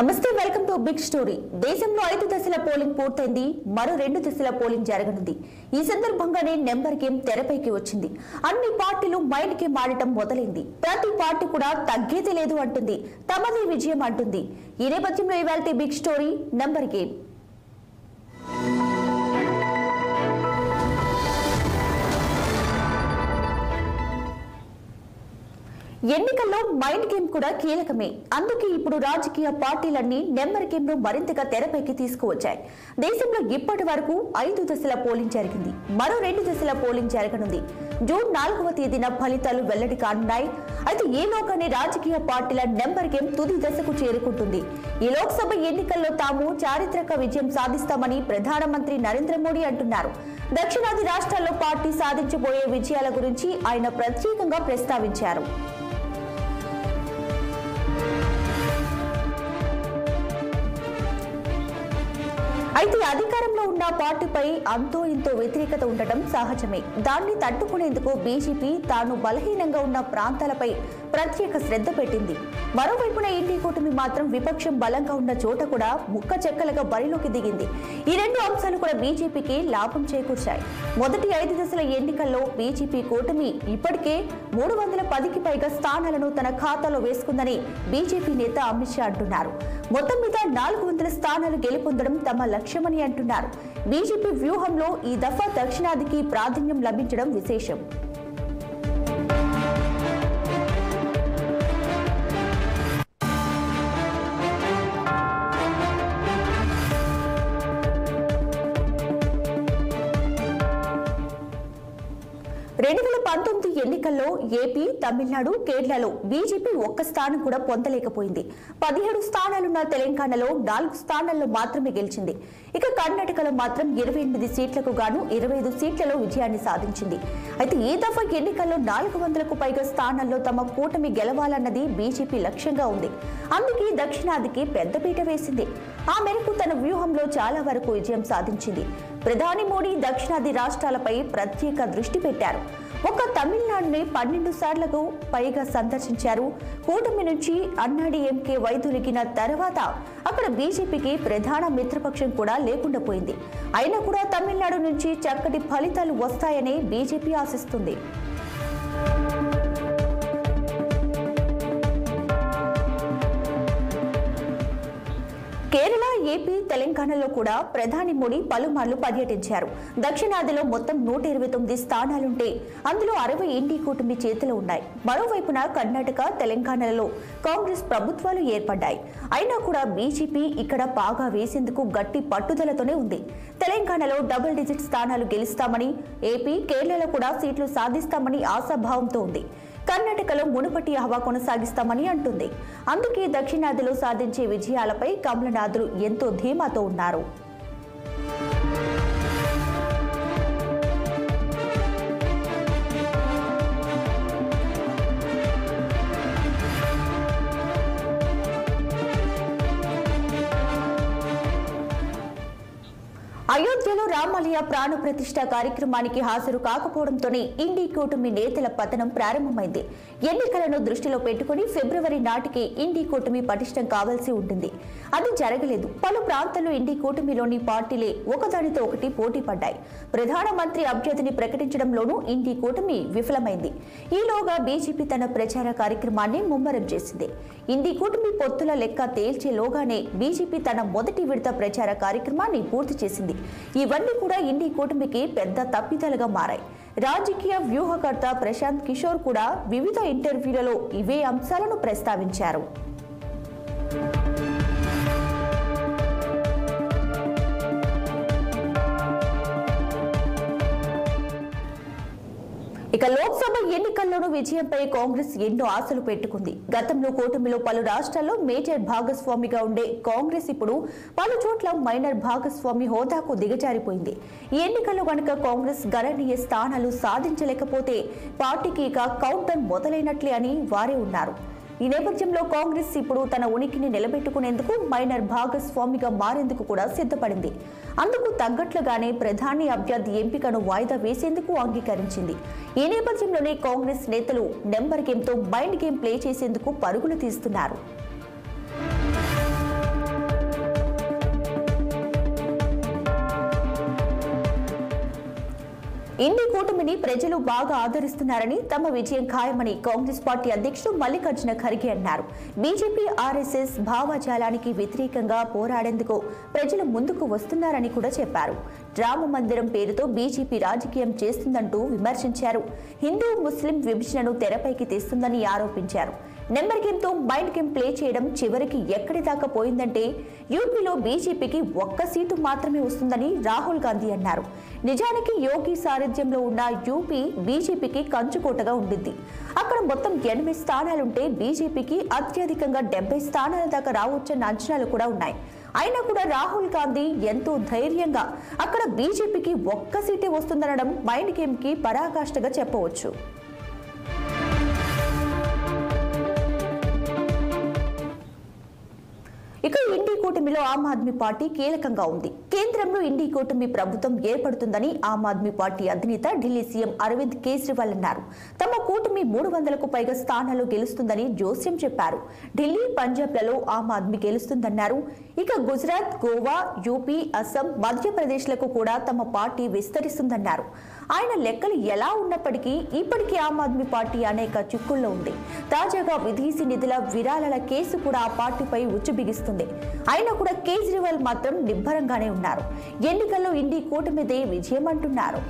నమస్తే, welcome to big story. దేశంలో 5 దశల పోలింగ్ పూర్తయింది. మరో 2 దశల పోలింగ్ జరగనుంది. ఈ సందర్భంగానే నెంబర్ గేమ్ తెరపైకి వచ్చింది. అన్ని పార్టీలు మైండ్ గేమ్ ఆడటం మొదలైంది. ప్రతి పార్టీ కూడా తగ్గేది లేదు అంటుంది, తమది విజయం అంటుంది. ఈ నేపథ్యంలో ఇవాల్టి బిగ్ స్టోరీ నెంబర్ గేమ్. ఎన్నికల్లో మైండ్ గేమ్ కూడా కీలకమే. అందుకే ఇప్పుడు రాజకీయ పార్టీలన్నీ నెంబర్ గేమ్ ను మరింతగా తెరపైకి తీసుకువచ్చాయి. దేశంలో ఇప్పటి వరకు 5 దశల పోలింగ్ జరిగింది. మరో 2 దశల పోలింగ్ జరగనుంది. జూన్ 4వ తేదీన ఫలితాలు వెల్లడి కానున్నాయి. అయితే ఈలోగానే రాజకీయ పార్టీల నెంబర్ గేమ్ తుది దశకు చేరుకుంటుంది. ఈ లోక్సభ ఎన్నికల్లో తాము చారిత్రక విజయం సాధిస్తామని ప్రధానమంత్రి నరేంద్ర మోడీ అంటున్నారు. దక్షిణాది రాష్ట్రాల్లో పార్టీ సాధించబోయే విజయాల గురించి ఆయన ప్రత్యేకంగా ప్రస్తావించారు. అయితే అధికారంలో ఉన్న పార్టీపై అంతో ఇంతో వ్యతిరేకత ఉండటం సహజమే. దాన్ని తట్టుకునేందుకు బీజేపీ తాను బలహీనంగా ఉన్న ప్రాంతాలపై ప్రత్యేక శ్రద్ధ పెట్టింది. మరోవైపున ఇండి కూటమి మాత్రం విపక్షం బలంగా ఉన్న చోట కూడా ముక్క చెక్కలుగా బరిలోకి దిగింది. ఈ 2 అంశాలు కూడా బీజేపీకి లాభం చేకూర్చాయి. మొదటి 5 దశల ఎన్నికల్లో బీజేపీ కూటమి ఇప్పటికే 310కి పైగా స్థానాలను తన ఖాతాలో వేసుకుందని బీజేపీ నేత అమిత్ షా అంటున్నారు. మొత్తం మీద 400 స్థానాలు గెలుపొందడం తమ లక్ష్యమని అంటున్నారు. బీజేపీ వ్యూహంలో ఈ దఫా దక్షిణాదికి ప్రాధాన్యం లభించడం విశేషం. ఎన్నికల్లో ఏపీ, తమిళనాడు, కేరళలో బీజేపీ ఒక్క స్థానం కూడా పొందలేకపోయింది. 17 స్థానాలున్న తెలంగాణలో 4 స్థానాల్లో మాత్రమే గెలిచింది. ఇక కర్ణాటకలో మాత్రం 28 సీట్లకు గాను 25 సీట్లలో విజయాన్ని సాధించింది. అయితే ఈ దఫా ఎన్నికల్లో 400కు పైగా స్థానాల్లో తమ కూటమి గెలవాలన్నది బీజేపీ లక్ష్యంగా ఉంది. అందుకే దక్షిణాదికి పెద్దపీట వేసింది. ఆ మేరకు తన వ్యూహంలో చాలా వరకు విజయం సాధించింది. ప్రధాని మోడీ దక్షిణాది రాష్ట్రాలపై ప్రత్యేక దృష్టి పెట్టారు. ఒక్క తమిళనాడుని 12 సార్లకు పైగా సందర్శించారు. కూటమి నుంచి అన్నాడీఎంకే వైదొలిగిన తర్వాత అక్కడ బీజేపీకి ప్రధాన మిత్రపక్షం కూడా లేకుండా పోయింది. అయినా కూడా తమిళనాడు నుంచి చక్కటి ఫలితాలు వస్తాయని బీజేపీ ఆశిస్తుంది. కేరళ, ఏపీ, తెలంగాణలో కూడా ప్రధాని మోడీ పలుమార్లు పర్యటించారు. దక్షిణాదిలో మొత్తం 129 స్థానాలుంటే అందులో 60 ఇండి కూటమి చేతిలో ఉన్నాయి. మరోవైపున కర్ణాటక, తెలంగాణలో కాంగ్రెస్ ప్రభుత్వాలు ఏర్పడ్డాయి. అయినా కూడా బీజేపీ ఇక్కడ పాగా వేసేందుకు గట్టి పట్టుదలతోనే ఉంది. తెలంగాణలో డబుల్ డిజిట్ స్థానాలు గెలుస్తామని, ఏపీ, కేరళలో కూడా సీట్లు సాధిస్తామని ఆశాభావంతో ఉంది. కర్ణాటకలో మునుపటి హవా కొనసాగిస్తామని అంటుంది. అందుకే దక్షిణాదిలో సాధించే విజయాలపై కమలనాథులు ఎంతో ధీమాతో ఉన్నారు. అయోధ్యలో రామాలయ ప్రాణ ప్రతిష్ఠ కార్యక్రమానికి హాజరు కాకపోవడంతోనే ఇండి కూటమి నేతల పతనం ప్రారంభమైంది. ఎన్నికలను దృష్టిలో పెట్టుకుని ఫిబ్రవరి నాటికి ఇండి కూటమి పటిష్టం కావాల్సి ఉంటుంది. అది జరగలేదు. పలు ప్రాంతాల్లో ఇండి కూటమిలోని పార్టీలే ఒకదానితో ఒకటి పోటీ పడ్డాయి. ప్రధానమంత్రి అభ్యర్థిని ప్రకటించడంలోనూ ఇండి కూటమి విఫలమైంది. ఈలోగా బీజేపీ తన ప్రచార కార్యక్రమాన్ని ముమ్మరం చేసింది. ఇండి కూటమి పొత్తుల లెక్క తేల్చేలోగానే బీజేపీ తన మొదటి విడత ప్రచార కార్యక్రమాన్ని పూర్తి చేసింది. ఇవన్నీ కూడా ఇండి కూటమికి పెద్ద తప్పిదాలుగా మారాయి. రాజకీయ వ్యూహకర్త ప్రశాంత్ కిషోర్ కూడా వివిధ ఇంటర్వ్యూలలో ఇవే అంశాలను ప్రస్తావించారు. ఇక లోక్సభ ఎన్నికల్లోనూ విజయంపై కాంగ్రెస్ ఎన్నో ఆశలు పెట్టుకుంది. గతంలో కూటమిలో పలు రాష్ట్రాల్లో మేజర్ భాగస్వామిగా ఉండే కాంగ్రెస్ ఇప్పుడు పలు చోట్ల మైనర్ భాగస్వామి హోదాకు దిగజారిపోయింది. ఈ ఎన్నికల్లో కనుక కాంగ్రెస్ గణనీయ స్థానాలు సాధించలేకపోతే పార్టీకి ఇక కౌంట్ డౌన్ మొదలైనట్లే అని వారే ఉన్నారు. ఈ నేపథ్యంలో కాంగ్రెస్ ఇప్పుడు తన ఉనికిని నిలబెట్టుకునేందుకు మైనర్ భాగస్వామిగా మారేందుకు కూడా సిద్ధపడింది. అందుకు తగ్గట్లుగానే ప్రధాని అభ్యర్థి ఎంపికను వాయిదా వేసేందుకు అంగీకరించింది. ఈ నేపథ్యంలోనే కాంగ్రెస్ నేతలు నెంబర్ గేమ్తో మైండ్ గేమ్ ప్లే చేసేందుకు పరుగులు తీస్తున్నారు. ఇండి కూటమిని ప్రజలు బాగా ఆదరిస్తున్నారని, తమ విజయం ఖాయమని కాంగ్రెస్ పార్టీ అధ్యక్షుడు మల్లికార్జున ఖర్గే అన్నారు. బీజేపీ ఆర్ఎస్ఎస్ భావజాలానికి వ్యతిరేకంగా పోరాడేందుకు ప్రజలు ముందుకు వస్తున్నారని కూడా చెప్పారు. రామ మందిరం పేరుతో బీజేపీ రాజకీయం చేస్తుందంటూ విమర్శించారు. హిందూ ముస్లిం విభజనను తెరపైకి తెస్తుందని ఆరోపించారు. నెంబర్ గేమ్ తో మైండ్ గేమ్ ప్లే చేయడం చివరికి ఎక్కడి దాకా పోయిందంటే యూపీలో బీజేపీకి ఒక్క సీటు మాత్రమే వస్తుందని రాహుల్ గాంధీ అన్నారు. నిజానికి యోగి సారథ్యంలో ఉన్న యూపీ బీజేపీకి కంచుకోటగా ఉండింది. అక్కడ మొత్తం 80 స్థానాలుంటే బీజేపీకి అత్యధికంగా 70 స్థానాల దాకా రావచ్చన్న అంచనాలు కూడా ఉన్నాయి. అయినా కూడా రాహుల్ గాంధీ ఎంతో ధైర్యంగా అక్కడ బీజేపీకి ఒక్క సీటే వస్తుందనడం మైండ్ గేమ్ కి పరాకాష్ఠగా చెప్పవచ్చు. ఇక ఇండి కూటమిలో ఆమ్ ఆద్మీ పార్టీ కీలకంగా ఉంది. కేంద్రంలో ఇండి కూటమి ప్రభుత్వం ఏర్పడుతుందని ఆమ్ ఆద్మీ పార్టీ అధినేత ఢిల్లీ సీఎం అరవింద్ కేజ్రీవాల్ అన్నారు. తమ కూటమి 300కు పైగా స్థానాలు గెలుస్తుందని జోస్యం చెప్పారు. ఢిల్లీ, పంజాబ్లలో ఆమ్ ఆద్మీ గెలుస్తుందన్నారు. ఇక గుజరాత్, గోవా, యూపీ, అస్సాం, మధ్యప్రదేశ్లకు కూడా తమ పార్టీ విస్తరిస్తుందన్నారు. ఆయన లెక్కలు ఎలా ఉన్నప్పటికీ ఇప్పటికీ ఆమ్ ఆద్మీ పార్టీ అనేక చిక్కుల్లో ఉంది. తాజాగా విదేశీ నిధుల విరాళాల కేసు కూడా ఆ పార్టీపై ఉచ్చుబిగిస్తుంది. అయినా కూడా కేజ్రీవాల్ మాత్రం నిబ్బరంగానే ఉన్నారు. ఎన్నికల్లో ఇండి కూటమిదే విజయం అంటున్నారు.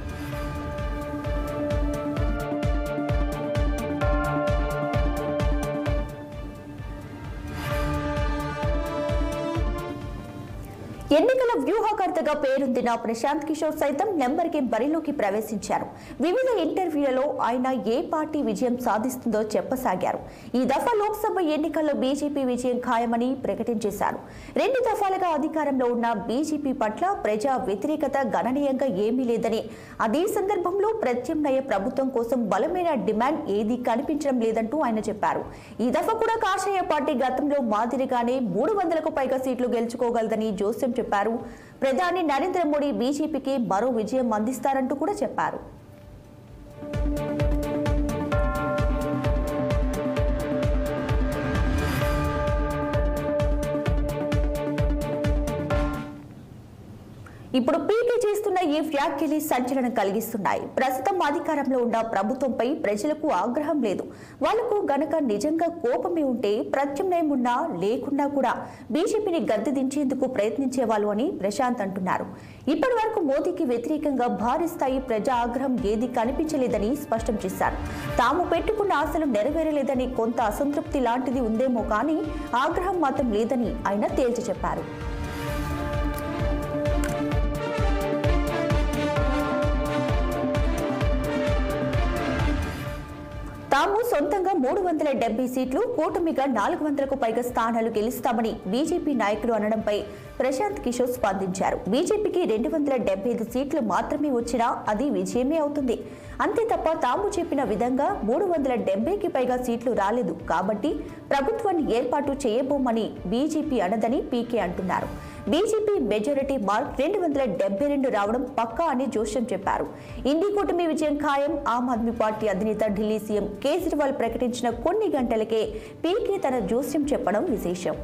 ఎన్నికల వ్యూహకర్తగా పేరొందిన ప్రశాంత్ కిషోర్ సైతం నెంబర్ గేమ్ బరిలోకి ప్రవేశించారు. వివిధ ఇంటర్వ్యూలలో ఆయన ఏ పార్టీ విజయం సాధిస్తుందో చెప్పసాగారు. ఈ దఫా లోక్సభ ఎన్నికల్లో బీజేపీ విజయం ఖాయమని ప్రకటించేశారు. 2 దఫాలుగా అధికారంలో ఉన్న బీజేపీ పట్ల ప్రజా వ్యతిరేకత గణనీయంగా ఏమీ లేదని, అదే సందర్భంలో ప్రత్యామ్నాయ ప్రభుత్వం కోసం బలమైన డిమాండ్ ఏదీ కనిపించడం లేదంటూ ఆయన చెప్పారు. ఈ దఫా కూడా కాషాయ పార్టీ గతంలో మాదిరిగానే 300కు పైగా సీట్లు గెలుచుకోగలదని జోస్యం చెప్పారు. ప్రధాని నరేంద్ర మోడీ బీజేపీకి మరో విజయం అందిస్తారంటూ కూడా చెప్పారు. ఇప్పుడు పీకే చేస్తున్న ఈ వ్యాఖ్యలు సంచలనం కలిగిస్తున్నాయి. ప్రస్తుతం అధికారంలో ఉన్న ప్రభుత్వంపై ప్రజలకు ఆగ్రహం లేదు. వాళ్లకు గనక నిజంగా కోపమే ఉంటే ప్రత్యామ్నాయం ఉన్నా లేకున్నా కూడా బీజేపీని గద్దె దించేందుకు ప్రయత్నించేవాళ్ళు అని ప్రశాంత్ అంటున్నారు. ఇప్పటి వరకు మోదీకి వ్యతిరేకంగా భారీ స్థాయి ప్రజా ఆగ్రహం ఏదీ కనిపించలేదని స్పష్టం చేశారు. తాము పెట్టుకున్న ఆశలు నెరవేరలేదని కొంత అసంతృప్తి లాంటిది ఉందేమో కానీ ఆగ్రహం మాత్రం లేదని ఆయన తేల్చి చెప్పారు. తాము సొంతంగా 370 సీట్లు, కూటమిగా 400కు పైగా స్థానాలు గెలుస్తామని బీజేపీ నాయకులు అనడంపై ప్రశాంత్ కిషోర్ స్పందించారు. బీజేపీకి 275 సీట్లు మాత్రమే వచ్చినా అది విజయమే అవుతుంది. అంతే తప్ప తాము చెప్పిన విధంగా 370కి పైగా సీట్లు రాలేదు కాబట్టి ప్రభుత్వాన్ని ఏర్పాటు చేయబోమని బీజేపీ అనదని పీకే అంటున్నారు. బీజేపీ మెజారిటీ మార్క్ 272 రావడం పక్కా అని జోస్యం చెప్పారు. ఇండి కూటమి విజయం ఖాయం. ఆమ్ ఆద్మీ పార్టీ అధినేత ఢిల్లీ సీఎం కేజ్రీవాల్ ప్రకటించిన కొన్ని గంటలకే పీకే తన జోస్యం చెప్పడం విశేషం.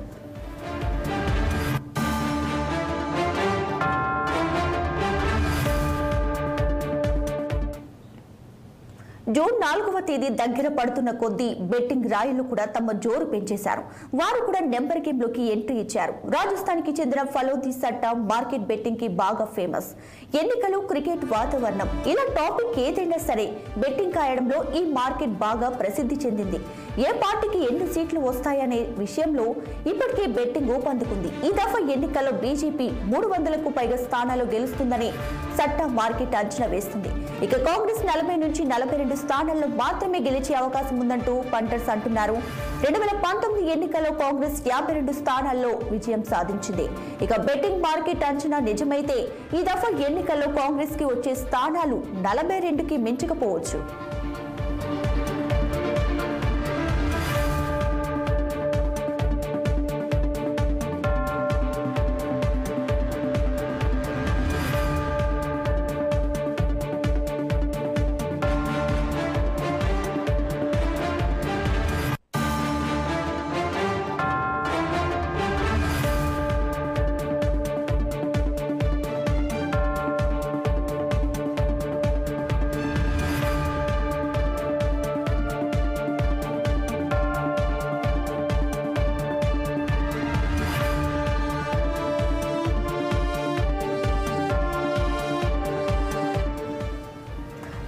జూన్ 4వ తేదీ దగ్గర పడుతున్న కొద్దీ బెట్టింగ్ రాయులు కూడా తమ జోరు పెంచేశారు. వారు కూడా నెంబర్ గేమ్ లోకి ఎంట్రీ ఇచ్చారు. రాజస్థాన్ కి చెందిన ఫలోది సట్టా మార్కెట్ బెట్టింగ్ కి బాగా ఫేమస్. ఎన్నికలు, క్రికెట్ వాతావరణం ఇలా టాపిక్ ఏదైనా సరే బెట్టింగ్ కాయడంలో ఈ మార్కెట్ బాగా ప్రసిద్ధి చెందింది. ఏ పార్టీకి ఎన్ని సీట్లు వస్తాయనే విషయంలో ఇప్పటికే బెట్టింగ్ ఊపందుకుంది. ఈ దఫా ఎన్నికల్లో బీజేపీ 300కు పైగా స్థానాలు గెలుస్తుందని సట్టా మార్కెట్ అంచనా వేస్తుంది. ఇక కాంగ్రెస్ 40 నుంచి 42 స్థానాల్లో మాత్రమే గెలిచే అవకాశం ఉందంటూ పంటర్స్ అంటున్నారు. 2019 ఎన్నికల్లో కాంగ్రెస్ 52 స్థానాల్లో విజయం సాధించింది. ఇక బెట్టింగ్ మార్కెట్ అంచనా నిజమైతే ఈ దఫా ఎన్నికల్లో కాంగ్రెస్ కి వచ్చే స్థానాలు 42కి మించకపోవచ్చు.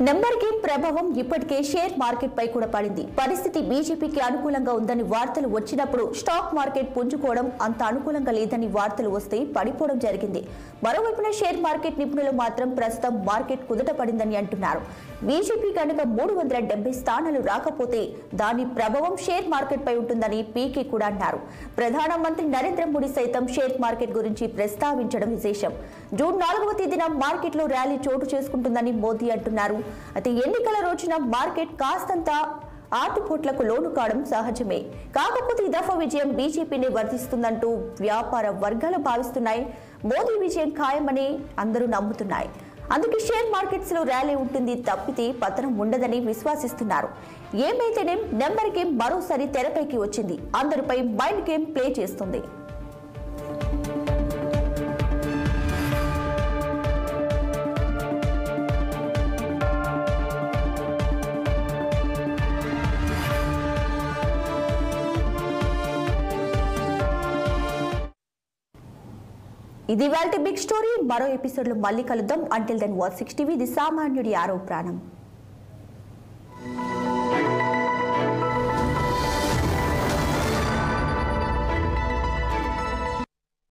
నెంబర్ గేమ్ ప్రభావం ఇప్పటికే షేర్ మార్కెట్ పై కూడా పడింది. పరిస్థితి బీజేపీకి అనుకూలంగా ఉందని వార్తలు వచ్చినప్పుడు స్టాక్ మార్కెట్ పుంజుకోవడం అంత అనుకూలంగా లేదని వార్తలు వస్తే పడిపోవడం జరిగింది. మరోవైపున షేర్ మార్కెట్ నిపుణులు మాత్రం ప్రస్తుతం మార్కెట్ కుదుట పడిందని అంటున్నారు. బీజేపీ కనుక 370 స్థానాలు రాకపోతే దాని ప్రభావం షేర్ మార్కెట్ పై ఉంటుందని పీకే కూడా అన్నారు. ప్రధానమంత్రి నరేంద్ర మోడీ సైతం షేర్ మార్కెట్ గురించి ప్రస్తావించడం విశేషం. జూన్ 4వ తేదీన మార్కెట్లో ర్యాలీ చోటు చేసుకుంటుందని మోదీ అంటున్నారు. అయితే ఎన్నికల రోజున మార్కెట్ కాస్తంత ఆటుపోట్లకు లోను కావడం సహజమే. కాకపోతే ఈ దఫా విజయం బీజేపీని వర్ధిస్తుందంటూ వ్యాపార వర్గాలు భావిస్తున్నాయి. మోదీ విజయం ఖాయమని అందరూ నమ్ముతున్నాయి. అందుకే షేర్ మార్కెట్స్ లో ర్యాలీ ఉంటుంది తప్పితే పతనం ఉండదని విశ్వసిస్తున్నారు. ఏమైతేనే నెంబర్ గేమ్ మరోసారి తెరపైకి వచ్చింది. అందరిపై మైండ్ గేమ్ ప్లే చేస్తుంది. ఇది ఇవాల్టి బిగ్ స్టోరీ. మరో ఎపిసోడ్ లో మళ్ళీ కలుద్దాం. Until then watch 6 TV, the సామాన్యుడి ఆరో ప్రాణం.